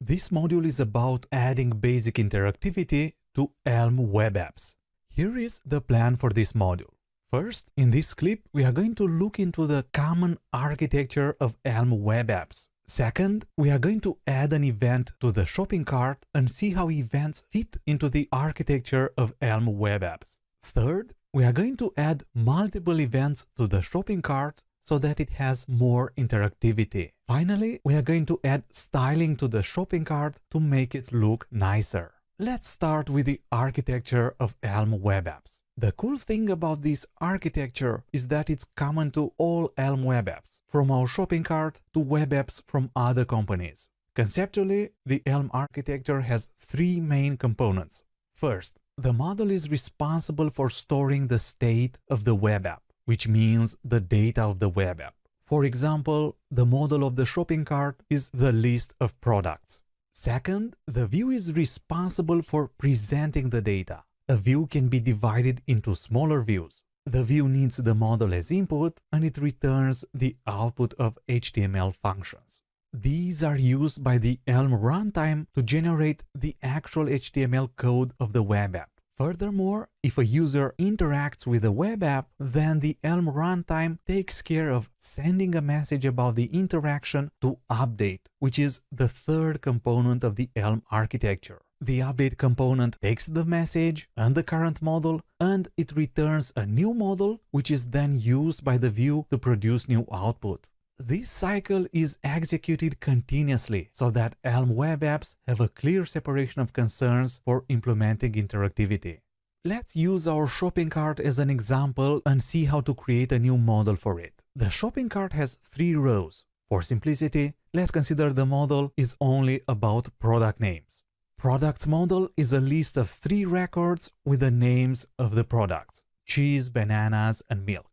This module is about adding basic interactivity to Elm web apps. Here is the plan for this module. First, in this clip, we are going to look into the common architecture of Elm web apps. Second, we are going to add an event to the shopping cart and see how events fit into the architecture of Elm web apps. Third, we are going to add multiple events to the shopping cart so that it has more interactivity. Finally, we are going to add styling to the shopping cart to make it look nicer. Let's start with the architecture of Elm web apps. The cool thing about this architecture is that it's common to all Elm web apps, from our shopping cart to web apps from other companies. Conceptually, the Elm architecture has three main components. First, the model is responsible for storing the state of the web app, which means the data of the web app. For example, the model of the shopping cart is the list of products. Second, the view is responsible for presenting the data. A view can be divided into smaller views. The view needs the model as input and it returns the output of HTML functions. These are used by the Elm runtime to generate the actual HTML code of the web app. Furthermore, if a user interacts with a web app, then the Elm runtime takes care of sending a message about the interaction to update, which is the third component of the Elm architecture. The update component takes the message and the current model, and it returns a new model, which is then used by the view to produce new output. This cycle is executed continuously so that Elm web apps have a clear separation of concerns for implementing interactivity. Let's use our shopping cart as an example and see how to create a new model for it. The shopping cart has 3 rows. For simplicity, let's consider the model is only about product names. Products model is a list of 3 records with the names of the products: cheese, bananas, and milk.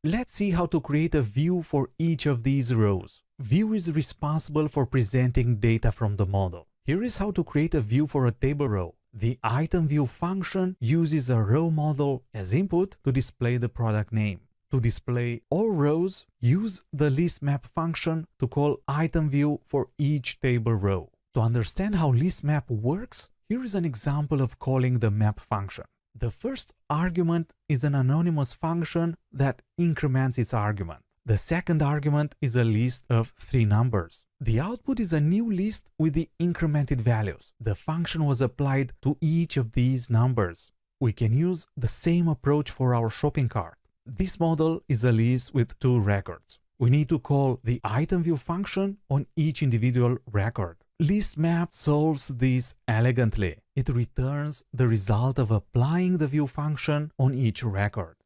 Let's see how to create a view for each of these rows. View is responsible for presenting data from the model. Here is how to create a view for a table row. The item view function uses a row model as input to display the product name. To display all rows, use the list map function to call item view for each table row. To understand how list map works, here is an example of calling the map function. The first argument is an anonymous function that increments its argument. The second argument is a list of 3 numbers. The output is a new list with the incremented values. The function was applied to each of these numbers. We can use the same approach for our shopping cart. This model is a list with 2 records. We need to call the item view function on each individual record. List map solves this elegantly. It returns the result of applying the view function on each record.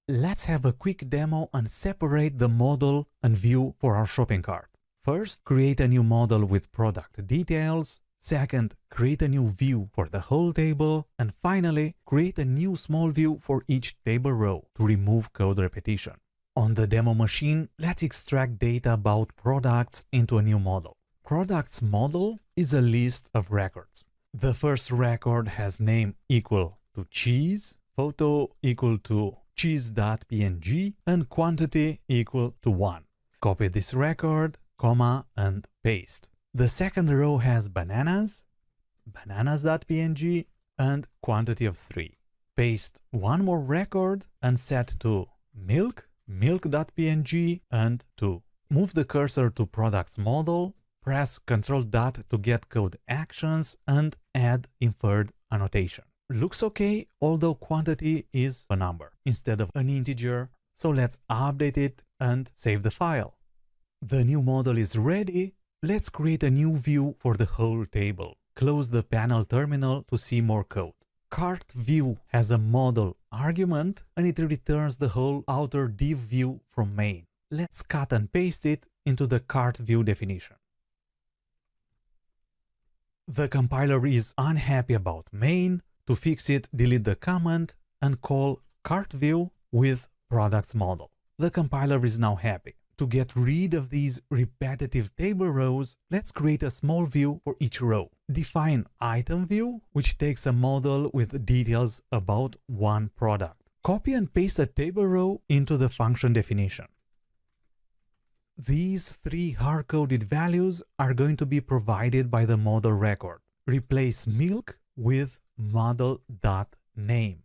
Let's have a quick demo and separate the model and view for our shopping cart. First, create a new model with product details. Second, create a new view for the whole table. And finally, create a new small view for each table row to remove code repetition. On the demo machine, let's extract data about products into a new model. Products model is a list of records. The first record has name equal to cheese, photo equal to cheese.png, and quantity equal to 1. Copy this record, comma, and paste. The second row has bananas, bananas.png, and quantity of 3. Paste one more record and set to milk, milk.png, and 2. Move the cursor to products model, press Ctrl- to get code actions, and add inferred annotation. Looks okay, although quantity is a number instead of an integer, so let's update it and save the file. The new model is ready. Let's create a new view for the whole table. Close the panel terminal to see more code. Cart view has a model argument and it returns the whole outer div view from main. Let's cut and paste it into the cart view definition. The compiler is unhappy about main. To fix it, delete the comment and call cart view with products model. The compiler is now happy. To get rid of these repetitive table rows, let's create a small view for each row. Define item view, which takes a model with details about one product. Copy and paste a table row into the function definition. these three hard-coded values are going to be provided by the model record. Replace milk with model.name.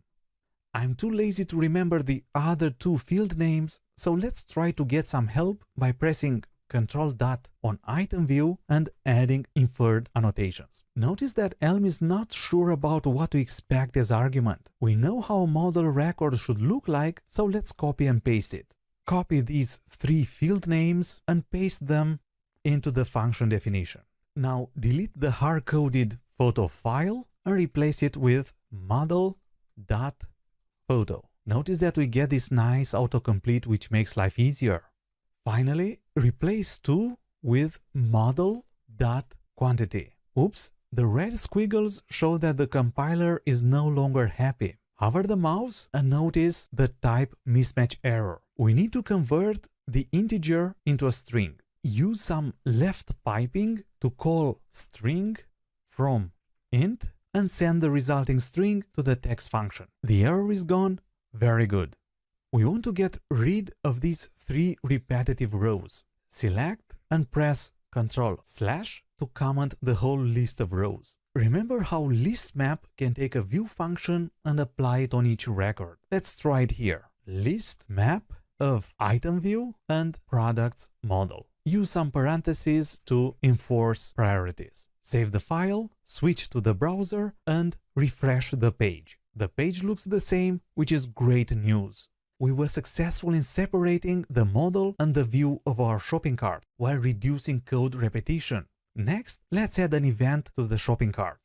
I'm too lazy to remember the other two field names, so let's try to get some help by pressing Ctrl dot on item view and adding inferred annotations. Notice that Elm is not sure about what to expect as argument. We know how model record should look like, so let's copy and paste it. Copy these three field names and paste them into the function definition. Now delete the hard-coded photo file and replace it with model.photo. Notice that we get this nice autocomplete which makes life easier. Finally, replace to with model.quantity. Oops, the red squiggles show that the compiler is no longer happy. Hover the mouse and notice the type mismatch error. We need to convert the integer into a string. Use some left piping to call string from int and send the resulting string to the text function. The error is gone. Very good. We want to get rid of these three repetitive rows. Select and press Ctrl/ to comment the whole list of rows. Remember how list map can take a view function and apply it on each record. Let's try it here. List map of item view and products model. Use some parentheses to enforce priorities. Save the file, switch to the browser and refresh the page. The page looks the same, which is great news. We were successful in separating the model and the view of our shopping cart while reducing code repetition. Next, let's add an event to the shopping cart.